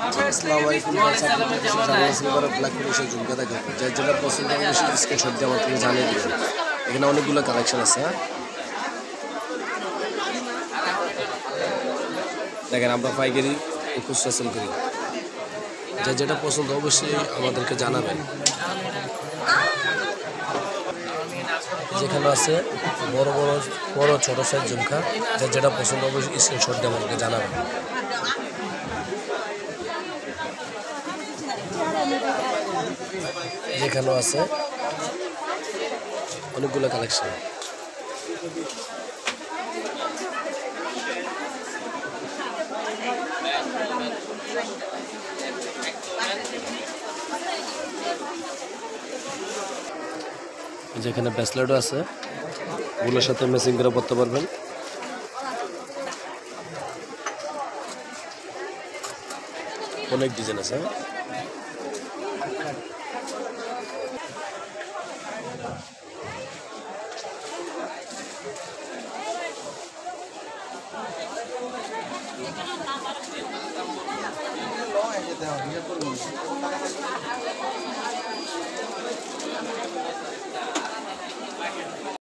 আসসালামু আলাইকুম ব্ল্যাক পুলিশের ঝুমকা দেখো যার যেটা পছন্দ হবে সেটা স্ক্রিনশট দিয়ে আমাকে জানিয়ে দিবেন। এখানে অনেকগুলো কালেকশন আছে। হ্যাঁ দেখেন আমরা পাইকারি খুচরা সেল করি। যার যেটা পছন্দ অবশ্যই আমাদেরকে জানাবেন। যেখানে আছে বড় বড় বড় ছোট সাইজ ঝুমকা, যার যেটা পছন্দ অবশ্যই স্ক্রিনশট দিয়ে আমাদেরকে জানাবেন। যেখানেও আছে অনেকগুলো কালেকশন। যেখানে ব্রেসলেটও আছে, ওগুলোর সাথে ম্যাচিং করে পড়তে পারবেন। অনেক ডিজাইন আছে।